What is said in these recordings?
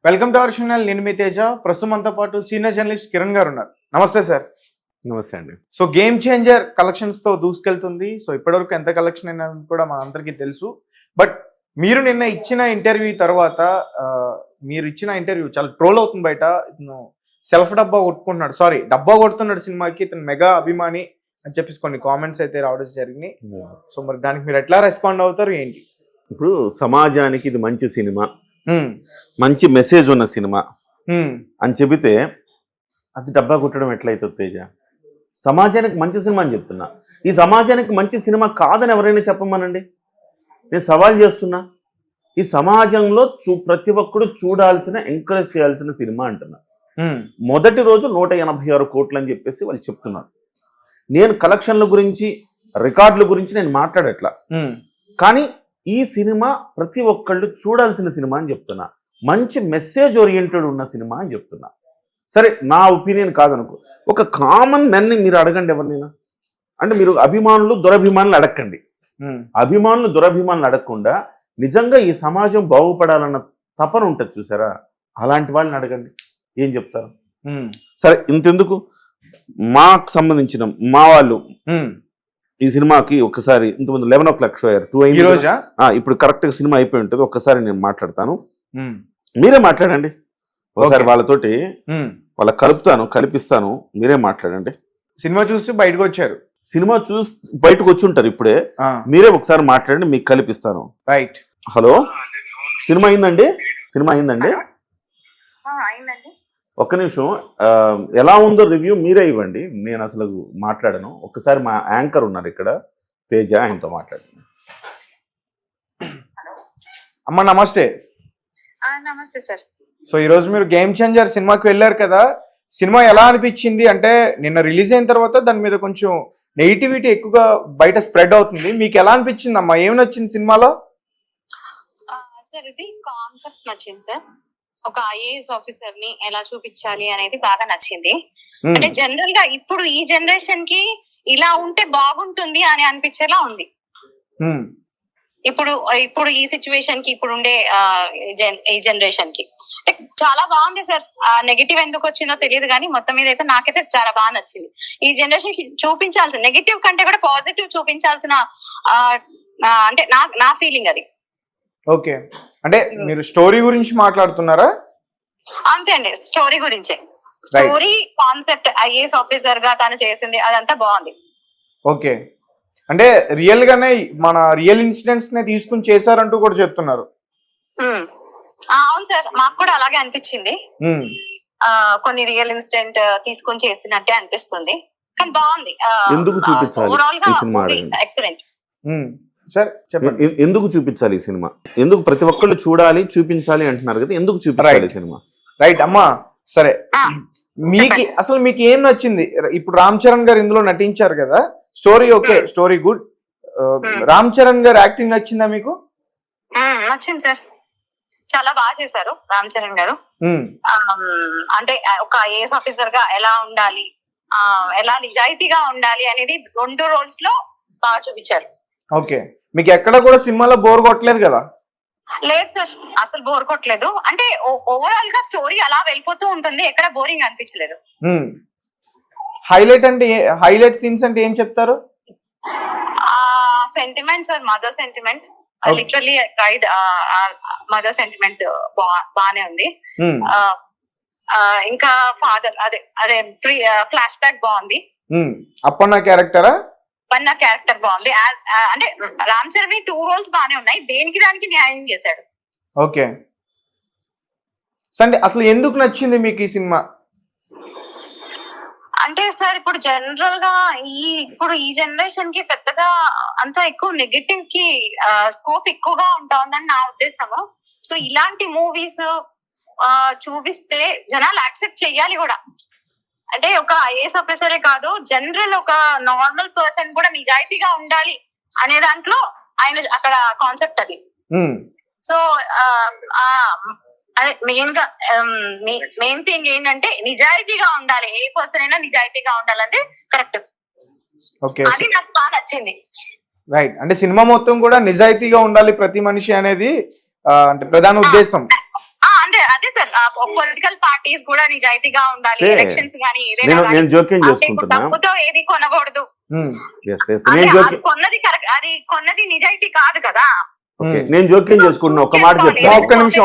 Welcome to our channel. నేను మీ తేజ. ప్రస్తుతం మనతో పాటు సీనియర్ జర్నలిస్ట్ కిరణ్ గారు ఉన్నారు. నమస్తే సార్. నమస్తే అండి. సో గేమ్ చేంజర్ కలెక్షన్స్ తో దూసుకెళ్తుంది. సో ఇప్పటివరకు ఎంత కలెక్షన్ అయినా కూడా మనందరికీ తెలుసు. బట్ మీరు నిన్న ఇచ్చిన ఇంటర్వ్యూ తర్వాత మీరు ఇచ్చిన ఇంటర్వ్యూ చాలా ట్రోల్ అవుతుంది బయట. ఇతను సెల్ఫ్ డబ్బా కొట్టుకుంటున్నాడు, సారీ డబ్బా కొడుతున్నాడు సినిమాకి, ఇతను మెగా అభిమాని అని చెప్పేసి కొన్ని కామెంట్స్ అయితే రావడం జరిగినాయి. సో మరి దానికి మీరు ఎట్లా రెస్పాండ్ అవుతారు ఏంటి? ఇప్పుడు సమాజానికి ఇది మంచి సినిమా, మంచి మెసేజ్ ఉన్న సినిమా అని చెబితే అది డబ్బా కొట్టడం ఎట్లయితుంది తేజ? సమాజానికి మంచి సినిమా అని చెప్తున్నా. ఈ సమాజానికి మంచి సినిమా కాదని ఎవరైనా చెప్పమనండి. నేను సవాల్ చేస్తున్నా. ఈ సమాజంలో ప్రతి ఒక్కడు చూడాల్సిన, ఎంకరేజ్ చేయాల్సిన సినిమా అంటున్నా. మొదటి రోజు 186 కోట్లు అని చెప్పేసి వాళ్ళు చెప్తున్నారు. నేను కలెక్షన్ల గురించి, రికార్డుల గురించి నేను మాట్లాడట్లా. కానీ ఈ సినిమా ప్రతి ఒక్కళ్ళు చూడాల్సిన సినిమా అని చెప్తున్నా. మంచి మెసేజ్ ఓరియంటెడ్ ఉన్న సినిమా అని చెప్తున్నా. సరే, నా ఒపీనియన్ కాదనుకో. ఒక కామన్ మెన్ని మీరు అడగండి ఎవరినైనా. అంటే మీరు అభిమానులు దురభిమానులు అడగండి. అభిమానులు దురభిమానులు అడగకుండా నిజంగా ఈ సమాజం బాగుపడాలన్న తపన ఉంటుంది చూసారా, అలాంటి వాళ్ళని అడగండి. ఏం చెప్తారు? సరే, ఇంతెందుకు, మాకు సంబంధించిన మా వాళ్ళు ఈ సినిమాకి ఒకసారి ఇంతకుముందు 11 o'clock షో అయ్యారు. 2 అయింది. ఇప్పుడు కరెక్ట్గా సినిమా అయిపోయి ఉంటుంది. ఒక్కసారి నేను మాట్లాడతాను, మీరే మాట్లాడండి. ఒకసారి వాళ్ళతోటి వాళ్ళకి కల్పిస్తాను, మీరే మాట్లాడండి. సినిమా చూసి బయటకు వచ్చారు. సినిమా చూసి బయటకు వచ్చి ఉంటారు. ఇప్పుడే మీరే ఒకసారి మాట్లాడండి, మీకు కల్పిస్తాను. రైట్. హలో, సినిమా అయిందండి? సినిమా అయిందండి? ఒక్క నిమిషం, ఎలా ఉందో రివ్యూ మీరే ఇవ్వండి, నేను అసలు మాట్లాడను. ఒక్కసారి మా యాంకర్ ఉన్నారు ఇక్కడ, తేజ, ఆయనతో మాట్లాడండి. అమ్మ నమస్తే. నమస్తే సార్. సో ఈ రోజు మీరు గేమ్ చేంజర్ సినిమాకి వెళ్ళారు కదా, సినిమా ఎలా అనిపించింది? అంటే నిన్న రిలీజ్ అయిన తర్వాత దాని మీద కొంచెం నెగిటివిటీ ఎక్కువగా బయట స్ప్రెడ్ అవుతుంది. మీకు ఎలా అనిపించింది అమ్మా? ఏమి నచ్చింది సినిమాలో? సార్, ఇది కాన్సెప్ట్ నచ్చింది సార్. ఒక ఐఏఎస్ ఆఫీసర్ ని ఎలా చూపించాలి అనేది బాగా నచ్చింది. అంటే జనరల్ గా ఇప్పుడు ఈ జనరేషన్ కి ఇలా ఉంటే బాగుంటుంది అని అనిపించేలా ఉంది. ఇప్పుడు ఈ సిచ్యువేషన్ కి, ఇప్పుడు ఉండే ఈ జనరేషన్ కి చాలా బాగుంది సార్. నెగిటివ్ ఎందుకు వచ్చిందో తెలియదు కానీ మొత్తం మీద అయితే నాకైతే చాలా బాగా నచ్చింది. ఈ జనరేషన్ కి చూపించాల్సిన నెగిటివ్ కంటే కూడా పాజిటివ్ చూపించాల్సిన అంటే నా ఫీలింగ్ అది. ఓకే, అంటే మీరు స్టోరీ గురించి మాట్లాడుతున్నారా? అంతే అండి, స్టోరీ గురించే. స్టోరీ కాన్సెప్ట్, ఐఏఎస్ ఆఫీసర్ గా తను చేసింది అదంతా బాగుంది. ఓకే, అంటే రియల్ గానే మన రియల్ ఇన్సిడెంట్స్ నే తీసుకుని చేశారంటూ కూడా చెప్తున్నారు. అవును సార్, మాకు కూడా అలాగే అనిపించింది. కొన్ని రియల్ ఇన్సిడెంట్ తీసుకొని చేసినట్టే అనిపిస్తుంది. కానీ బాగుంది. ఎందుకు చూపించాలి ఓవరాల్ గా ఎక్సలెంట్. సార్ చెప్పండి, ఎందుకు చూపించాలి ఈ సినిమా? ఎందుకు ప్రతి ఒక్కళ్ళు చూడాలి, చూపించాలి అంటున్నారు కదా, ఎందుకు చూపించాలి సినిమా? రైట్ అమ్మా. సరే, అసలు మీకు ఏం నచ్చింది? ఇప్పుడు రామ్ చరణ్ గారు ఇందులో నటించారు కదా, story okay, story good. Ram Charan గారు యాక్టింగ్ నచ్చిందా మీకు? నచ్చింది సార్, చాలా బాగా చేశారు రామ్ చరణ్ గారు. అంటే ఒక ఐఏఎస్ ఆఫీసర్ గా ఎలా ఉండాలి, ఎలా నిజాయితీగా ఉండాలి అనేది 2 రోల్స్ లో బాగా చూపించారు. ఓకే, మీకు ఎక్కడ కూడా సినిమాలో బోర్ కొట్టలేదు కదా? లేదు సార్, అసలు బోర్ కొట్టలేదు. అంటే ఓవరాల్ గా స్టోరీ అలా వెళ్ళిపోతూ ఉంటుంది, ఎక్కడ బోరింగ్ అనిపించలేదు. హైలైట్ సీన్స్ అంటే ఏం చెప్తారు? Sentiment sir, mother sentiment. Literally tried. Mother sentiment బానే ఉంది. ఇంకా ఫాదర్, అదే ఫ్లాష్ బ్యాక్ బాగుంది. అప్పన్న క్యారెక్టరా? పన్న క్యారెక్టర్ బాగుంది. అంటే రామ్ చరణ్ 2 రోల్స్ బానే ఉన్నాయి, దేనికి దానికి న్యాయం చేశాడు. ఓకే, సండే అసలు ఎందుకు నచ్చింది మీకు ఈ సినిమా? అంటే సార్, ఇప్పుడు జనరల్ గా ఈ జనరేషన్ కి పెద్దగా అంత ఎక్కువ నెగటివ్ కి స్కోప్ ఎక్కువగా ఉంటుందని నా ఉద్దేశము. సో ఇలాంటి మూవీస్ చూపిస్తే జనాలు యాక్సెప్ట్ చెయ్యాలి కూడా. అంటే ఒక ఐఏఎస్ ఆఫీసరే కాదు, జనరల్ ఒక నార్మల్ పర్సన్ కూడా నిజాయితీగా ఉండాలి అనే దాంట్లో ఆయన అక్కడ కాన్సెప్ట్ అది. సో అదే మెయిన్ థింగ్ ఏంటంటే నిజాయితీగా ఉండాలి, ఏ పర్సన్ అయినా నిజాయితీగా ఉండాలంటే కరెక్ట్. అది నాకు బాగా నచ్చింది. రైట్, అంటే సినిమా మొత్తం కూడా నిజాయితీగా ఉండాలి ప్రతి మనిషి అనేది అంటే ప్రధాన ఉద్దేశం. అంటే అదే సార్, పొలిటికల్ పార్టీస్ కూడా నిజాయితీగా ఉండాలి, ఏ, ఎలక్షన్స్ కానీ ఏదైనా నేను కానీ నేను జోక్యం అంటే చేసుకుంటున్నా. డబ్బుతో ఏది కొనకూడదు. Yes, yes. అంటే నేను అది జోక్యం కొన్నది కరెక్ట్, అది కొన్నది నిజాయితీ కాదు కదా. ఓకే, నేను జోక్యం చేసుకుంటున్నా. ఒక మాట చెప్తాను. ఒక్క నిమిషం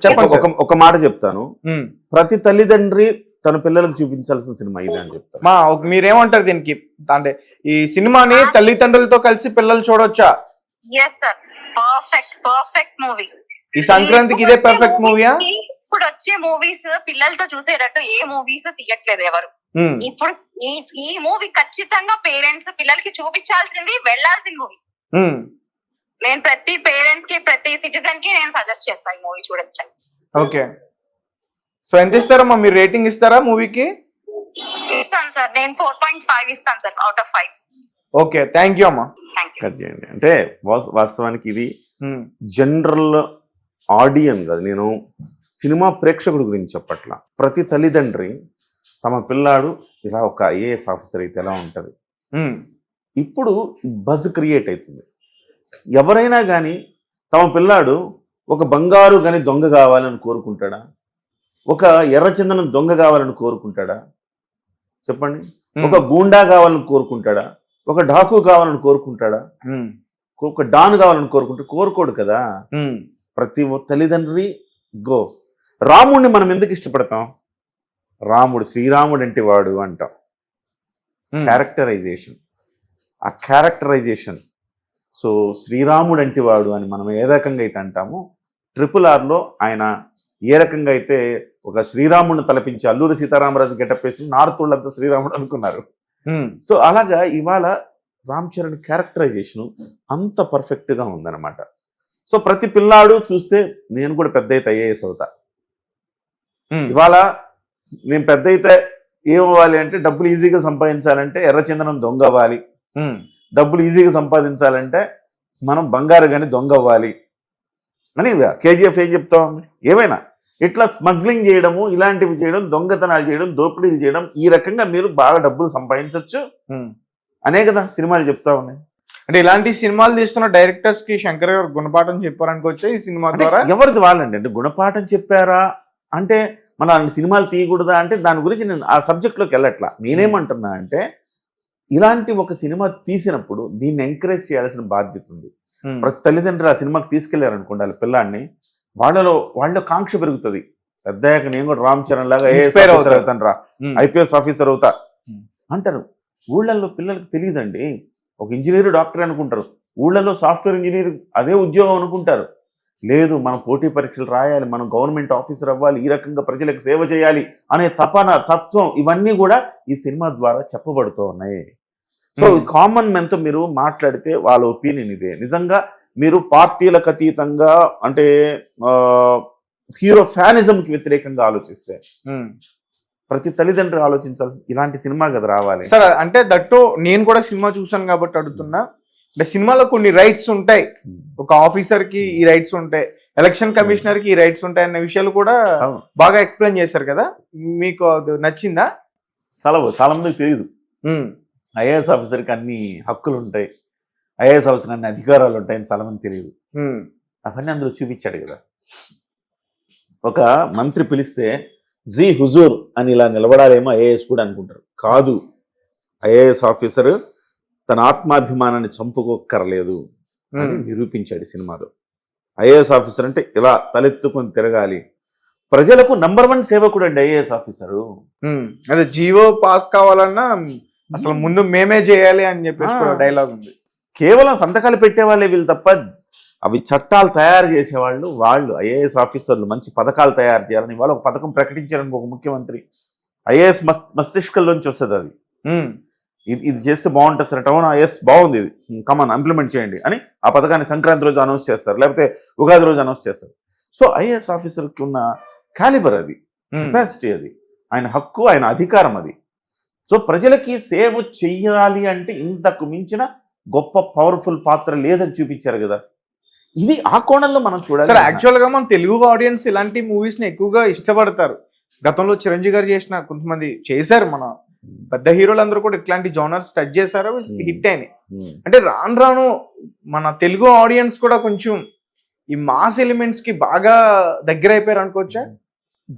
చెప్పండి సార్. ఒక మాట చెప్తాను. ప్రతి తల్లిదండ్రి తన పిల్లలకు చూపించాల్సిన సినిమా ఇదే అని చెప్తాను. మీరేమంటారు దీనికి? అంటే ఈ సినిమాని తల్లిదండ్రులతో కలిసి పిల్లలు చూడొచ్చా? Yes sir, perfect movie. ఈ సంక్రాంతికి ఇదే పర్ఫెక్ట్ మూవీయా? ఇప్పుడు వచ్చే మూవీస్ పిల్లలతో చూసేటట్టు ఏ మూవీస్ తీయట్లేదు ఎవరు. ఇప్పుడు ఈ మూవీ ఖచ్చితంగా పేరెంట్స్ పిల్లలకి చూపించాల్సింది, వెళ్ళాల్సిన మూవీ. నేను ప్రతి పేరెంట్స్ కి, ప్రతి సిటిజన్ కి నేను సజెస్ట్ చేస్తాను ఈ మూవీ చూడొచ్చు. ఓకే, సో ఎంత ఇస్తారమ్మా మీరు? రేటింగ్ ఇస్తారా మూవీకి? ఇస్తాను సార్, నేను 4.5 ఇస్తాను sir out of 5. Okay, thank you అమ్మా. Thank you. కట్ చేయండి. అంటే వాస్తవానికి ఇది జనరల్ ఆడియన్ కాదు, నేను సినిమా ప్రేక్షకుడి గురించి చెప్పట్లా. ప్రతి తల్లిదండ్రి తమ పిల్లాడు ఇలా ఒక ఐఏఎస్ ఆఫీసర్ అయితే ఎలా ఉంటుంది, ఇప్పుడు బజ్ క్రియేట్ అవుతుంది. ఎవరైనా కానీ తమ పిల్లాడు ఒక బంగారు కానీ దొంగ కావాలని కోరుకుంటాడా? ఒక ఎర్రచందనం దొంగ కావాలని కోరుకుంటాడా? చెప్పండి. ఒక గూండా కావాలని కోరుకుంటాడా? ఒక డాకు కావాలని కోరుకుంటాడా? ఒక డాన్ కావాలని కోరుకోడు కదా. ప్రతి తల్లిదండ్రి గో. రాముడిని మనం ఎందుకు ఇష్టపడతాం? రాముడు శ్రీరాముడు అంటే వాడు అంటాం. క్యారెక్టరైజేషన్, ఆ క్యారెక్టరైజేషన్. సో శ్రీరాముడు అంటే వాడు అని మనం ఏ రకంగా అయితే అంటామో, RRRలో ఆయన ఏ రకంగా అయితే ఒక శ్రీరాముడిని తలపించి అల్లూరి సీతారామరాజు గెటప్ వేసి నార్త్ వాళ్ళంతా శ్రీరాముడు అనుకున్నారు. సో అలాగా ఇవాళ రామ్ చరణ్ క్యారెక్టరైజేషన్ అంత పర్ఫెక్ట్గా ఉందన్నమాట. సో ప్రతి పిల్లాడు చూస్తే నేను కూడా పెద్ద అయితే ఐఏఎస్ అవుతా. ఇవాళ నేను పెద్ద అయితే ఏమవ్వాలి అంటే, డబ్బులు ఈజీగా సంపాదించాలంటే ఎర్రచందనం దొంగ అవ్వాలి, డబ్బులు ఈజీగా సంపాదించాలంటే మనం బంగారు కానీ దొంగ అవ్వాలి అని KGF ఏం చెప్తా ఉంది. ఏమైనా ఇట్లా స్మగ్లింగ్ చేయడము, ఇలాంటివి చేయడం, దొంగతనాలు చేయడం, దోపిడీలు చేయడం, ఈ రకంగా మీరు బాగా డబ్బులు సంపాదించవచ్చు అనే కదా సినిమాలు చెప్తా ఉన్నాయి. అంటే ఇలాంటి సినిమాలు తీస్తున్న డైరెక్టర్స్ కి శంకర్ గారు గుణపాఠం చెప్పారనుకోవచ్చా ఈ సినిమా ద్వారా? ఎవరిది వాళ్ళండి. అంటే గుణపాఠం చెప్పారా అంటే మన సినిమాలు తీయకూడదా అంటే దాని గురించి నేను ఆ సబ్జెక్ట్లోకి వెళ్ళట్లా. నేనేమంటున్నా అంటే, ఇలాంటి ఒక సినిమా తీసినప్పుడు దీన్ని ఎంకరేజ్ చేయాల్సిన బాధ్యత ఉంది. ప్రతి తల్లిదండ్రులు ఆ సినిమాకి తీసుకెళ్లారనుకోండి వాళ్ళ పిల్లాన్ని, వాళ్ళ కాంక్ష పెరుగుతుంది. పెద్దయ్యాక నేను కూడా రామ్ చరణ్ లాగా అవుతాను రా, IPS ఆఫీసర్ అవుతా అంటారు. ఊళ్ళల్లో పిల్లలకు తెలియదండి. ఒక ఇంజనీర్, డాక్టర్ అనుకుంటారు. ఊళ్ళల్లో సాఫ్ట్వేర్ ఇంజనీర్ అదే ఉద్యోగం అనుకుంటారు. లేదు, మనం పోటీ పరీక్షలు రాయాలి, మనం గవర్నమెంట్ ఆఫీసర్ అవ్వాలి, ఈ రకంగా ప్రజలకు సేవ చేయాలి అనే తత్వం ఇవన్నీ కూడా ఈ సినిమా ద్వారా చెప్పబడుతూ ఉన్నాయి. సో కామన్ మెన్తో మీరు మాట్లాడితే వాళ్ళ ఒపీనియన్ ఇదే. నిజంగా మీరు పార్టీలకు అతీతంగా అంటే హీరో ఫ్యానిజంకి వ్యతిరేకంగా ఆలోచిస్తే ప్రతి తల్లిదండ్రులు ఆలోచించాల్సింది ఇలాంటి సినిమా కదా రావాలి సార్. అంటే దట్టు నేను కూడా సినిమా చూసాను కాబట్టి అడుగుతున్నా. అంటే సినిమాలో కొన్ని రైట్స్ ఉంటాయి, ఒక ఆఫీసర్ కి ఈ రైట్స్ ఉంటాయి, ఎలక్షన్ కమిషనర్ కి ఈ రైట్స్ ఉంటాయి అన్న విషయాలు కూడా బాగా ఎక్స్ప్లెయిన్ చేశారు కదా. మీకు అది నచ్చిందా? చాలా మందికి తెలియదు. IAS ఆఫీసర్కి అన్ని హక్కులు ఉంటాయి, IAS ఆఫీసర్ అన్ని అధికారాలు ఉంటాయని చాలా మంది తెలియదు. అవన్నీ అందులో చూపించాడు కదా. ఒక మంత్రి పిలిస్తే జీ హుజూర్ అని ఇలా నిలబడాలేమో IAS కూడా అనుకుంటారు. కాదు, IAS ఆఫీసర్ తన ఆత్మాభిమానాన్ని చంపుకోక్కర్లేదు అని నిరూపించాడు సినిమాలో. IAS ఆఫీసర్ అంటే ఇలా తలెత్తుకొని తిరగాలి, ప్రజలకు #1 సేవకుడు అండి IAS ఆఫీసరు. అదే జీవో పాస్ కావాలన్నా అసలు ముందు మేమే చేయాలి అని చెప్పేసి డైలాగ్ ఉంది. కేవలం సంతకాలు పెట్టేవాళ్ళే వీళ్ళు తప్ప అవి చట్టాలు తయారు చేసేవాళ్ళు వాళ్ళు IAS ఆఫీసర్లు. మంచి పథకాలు తయారు చేయాలని వాళ్ళు ఒక పథకం ప్రకటించారని ఒక ముఖ్యమంత్రి, IAS మస్తిష్కంలోంచి వస్తుంది అది. ఇది చేస్తే బాగుంటుంది సార్, అవునా ఎస్ బాగుంది, ఇది కమాన్ ఇంప్లిమెంట్ చేయండి అని ఆ పథకాన్ని సంక్రాంతి రోజు అనౌన్స్ చేస్తారు, లేకపోతే ఉగాది రోజు అనౌన్స్ చేస్తారు. సో IAS ఆఫీసర్కి ఉన్న క్యాలిబర్ అది, కెపాసిటీ అది, ఆయన హక్కు, ఆయన అధికారం అది. సో ప్రజలకి సేవ చెయ్యాలి అంటే ఇంతకు మించిన గొప్ప పవర్ఫుల్ పాత్ర లేదని చూపించారు కదా. ఇది ఆ కోణంలో మనం చూడాలి సార్. యాక్చువల్గా మన తెలుగు ఆడియన్స్ ఇలాంటి మూవీస్ని ఎక్కువగా ఇష్టపడతారు. గతంలో చిరంజీవి గారు చేసిన, కొంతమంది చేశారు, మన పెద్ద హీరోలు అందరూ కూడా ఇట్లాంటి జోనర్స్ టచ్ చేశారు, హిట్ అయినాయి. అంటే రాను రాను మన తెలుగు ఆడియన్స్ కూడా కొంచెం ఈ మాస్ ఎలిమెంట్స్ కి బాగా దగ్గర అయిపోయారు అనుకోవచ్చా?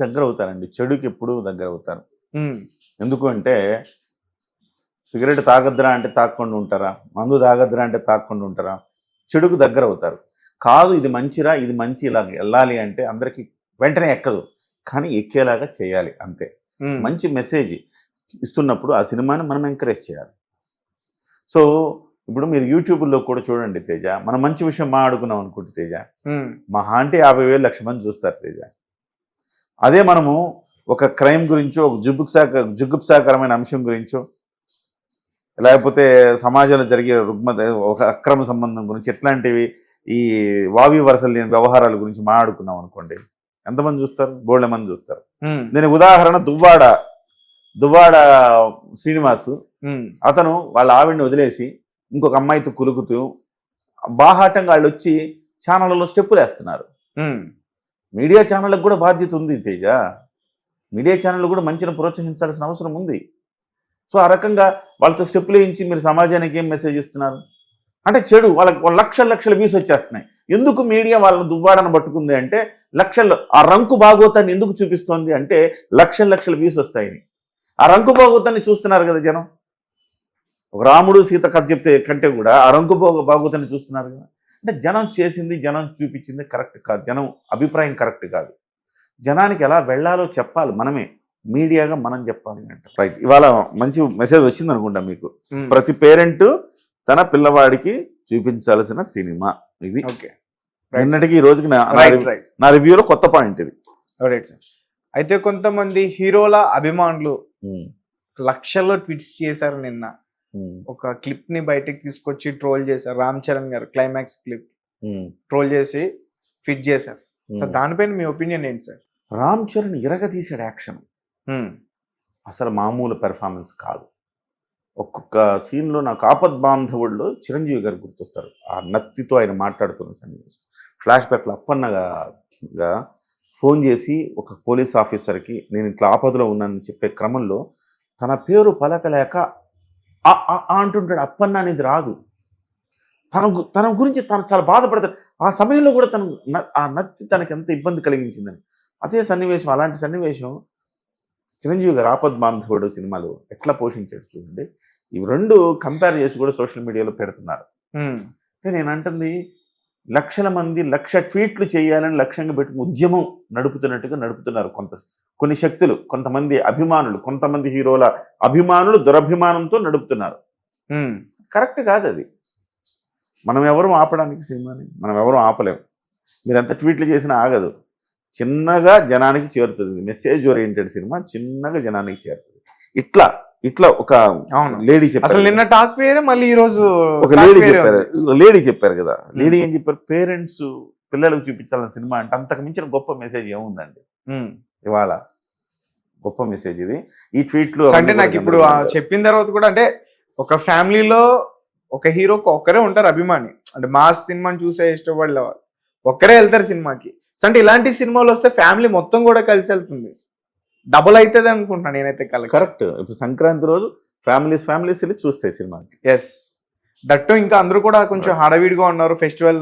దగ్గర అవుతారండి, చెడుకి ఎప్పుడు దగ్గర అవుతారు. ఉమ్, ఎందుకు అంటే సిగరెట్ తాగద్దురా అంటే తాగకుండా ఉంటారా, మందు తాగద్దురా అంటే తాగకుండా ఉంటారా, చెడుకు దగ్గర అవుతారు. కాదు ఇది మంచిరా, ఇది మంచి, ఇలా వెళ్ళాలి అంటే అందరికీ వెంటనే ఎక్కదు, కానీ ఎక్కేలాగా చేయాలి అంతే. ఉమ్, మంచి మెసేజ్ ఇస్తున్నప్పుడు ఆ సినిమాని మనం ఎంకరేజ్ చేయాలి. సో ఇప్పుడు మీరు యూట్యూబ్లో కూడా చూడండి తేజ, మనం మంచి విషయం మాట్లాడుకున్నాం అనుకుంటే తేజ, ఉమ్, మహా అంటే 50,000 లక్ష మంది చూస్తారు తేజ. అదే మనము ఒక క్రైమ్ గురించో, ఒక జుగుప్సాకరమైన అంశం గురించో, లేకపోతే సమాజంలో జరిగే రుగ్మత, ఒక అక్రమ సంబంధం గురించి, ఎట్లాంటివి ఈ వావి వరసలు లేని వ్యవహారాల గురించి మాట్లాడుకున్నాం అనుకోండి, ఎంతమంది చూస్తారు? బోళ్ళ మంది చూస్తారు. ఉమ్, దీనికి ఉదాహరణ దువ్వాడ శ్రీనివాస్. ఉమ్, అతను వాళ్ళ ఆవిడని వదిలేసి ఇంకొక అమ్మాయితో కులుకుతూ బాహాటంగా వాళ్ళు వచ్చి ఛానళ్ళలో స్టెప్పులు వేస్తున్నారు. ఉమ్, మీడియా ఛానళ్ళకు కూడా బాధ్యత ఉంది తేజ. మీడియా ఛానళ్ళు కూడా మంచిని ప్రోత్సహించాల్సిన అవసరం ఉంది. సో ఆ రకంగా వాళ్ళతో స్టెప్పులు వేయించి మీరు సమాజానికి ఏం మెసేజ్ ఇస్తున్నారు అంటే చెడు. వాళ్ళకి లక్షల వ్యూస్ వచ్చేస్తున్నాయి. ఎందుకు మీడియా వాళ్ళని దువ్వాడని పట్టుకుంది అంటే లక్షల్లో ఆ రంకు భాగోతాన్ని ఎందుకు చూపిస్తోంది అంటే లక్షల వ్యూస్ వస్తాయని. ఆ రంకు భాగోతాన్ని చూస్తున్నారు కదా జనం. ఒక రాముడు సీత కథ చెప్తే కంటే కూడా ఆ రంకు భాగోతాన్ని చూస్తున్నారు కదా. అంటే జనం చేసింది, జనం చూపించింది కరెక్ట్ కాదు, జనం అభిప్రాయం కరెక్ట్ కాదు. జనానికి ఎలా వెళ్ళాలో చెప్పాలి మనమే, మీడియాగా మనం చెప్పాలి అంట. రైట్, ఇవాళ మంచి మెసేజ్ వచ్చింది అనుకుంటా మీకు. ఉమ్, ప్రతి పేరెంట్ తన పిల్లవాడికి చూపించాల్సిన సినిమా ఇది. ఓకే, నిన్నటికి ఈ రోజుకి రైట్ రైట్ నా రివ్యూలో కొత్త పాయింట్ ఇది. Right sir. అయితే కొంతమంది హీరోల అభిమానులు లక్షల్లో ట్వీట్స్ చేశారు నిన్న. ఒక క్లిప్ ని బయటకు తీసుకొచ్చి ట్రోల్ చేశారు. రామ్ చరణ్ గారు క్లైమాక్స్ క్లిప్ ట్రోల్ చేసి ట్వీట్ చేశారు. సో దానిపైన మీ ఒపీనియన్ ఏంటి సార్? రామ్ చరణ్ ఇరగ తీసాడు యాక్షన్, అసలు మామూలు పెర్ఫార్మెన్స్ కాదు. ఒక్కొక్క సీన్లో నాకు ఆపద్ బాంధవుల్లో చిరంజీవి గారు గుర్తొస్తారు. ఆ నత్తితో ఆయన మాట్లాడుతున్న సన్నివేశం, ఫ్లాష్ బ్యాక్లో అప్పన్నగా ఫోన్ చేసి ఒక పోలీస్ ఆఫీసర్కి నేను ఇట్లా ఆపదలో ఉన్నానని చెప్పే క్రమంలో తన పేరు పలకలేక అంటుంటాడు. అప్పన్న అనేది రాదు. తన గురించి తను చాలా బాధపడతాడు. ఆ సమయంలో కూడా ఆ నత్తి తనకి ఎంత ఇబ్బంది కలిగించిందని. అదే సన్నివేశం, అలాంటి సన్నివేశం చిరంజీవి గారు ఆపద్ బాంధవుడు సినిమాలో ఎట్లా పోషించాడు చూడండి. ఇవి రెండు కంపేర్ చేసి కూడా సోషల్ మీడియాలో పెడుతున్నారు. అంటే నేను అంటుంది లక్షల మంది 1,00,000 ట్వీట్లు చేయాలని లక్ష్యంగా పెట్టుకుని ఉద్యమం నడుపుతున్నట్టుగా నడుపుతున్నారు కొన్ని శక్తులు, కొంతమంది అభిమానులు, కొంతమంది హీరోల అభిమానులు దురభిమానంతో నడుపుతున్నారు. కరెక్ట్ కాదు అది. మనం ఎవరు ఆపడానికి సినిమాని, మనం ఎవరు ఆపలేము. మీరు ఎంత ట్వీట్లు చేసినా ఆగదు. చిన్నగా జనానికి చేరుతుంది. మెసేజ్ ఓరియంటెడ్ సినిమా చిన్నగా జనానికి చేరుతుంది. ఇట్లా ఒక లేడీ చెప్పారు. అసలు నిన్న టాక్ వేరే, మళ్ళీ ఈ రోజు ఒక లేడీ చెప్పారు కదా. లేడీ ఏం చెప్పారు? పేరెంట్స్ పిల్లలకు చూపించాలని సినిమా అంటే అంతకు మించిన గొప్ప మెసేజ్ ఏముందండి ఇవాళ? గొప్ప మెసేజ్ ఇది. ఈ ట్వీట్లు అంటే నాకు ఇప్పుడు చెప్పిన తర్వాత కూడా అంటే ఒక ఫ్యామిలీలో ఒక హీరోకి ఒక్కరే ఉంటారు అభిమాని, అంటే మాస్ సినిమాని చూసే ఇష్టపడే వాళ్ళు ఒక్కరే వెళ్తారు సినిమాకి. సో అంటే ఇలాంటి సినిమాలు వస్తే ఫ్యామిలీ మొత్తం కూడా కలిసి వెళ్తుంది, డబుల్ అవుతుంది అనుకుంటున్నాను నేనైతే. కరెక్ట్. ఇప్పుడు సంక్రాంతి రోజు ఫ్యామిలీస్ వెళ్ళి చూస్తాయి సినిమాకి. ఎస్, దట్టు ఇంకా అందరూ కూడా కొంచెం హడావిడిగా ఉన్నారు ఫెస్టివల్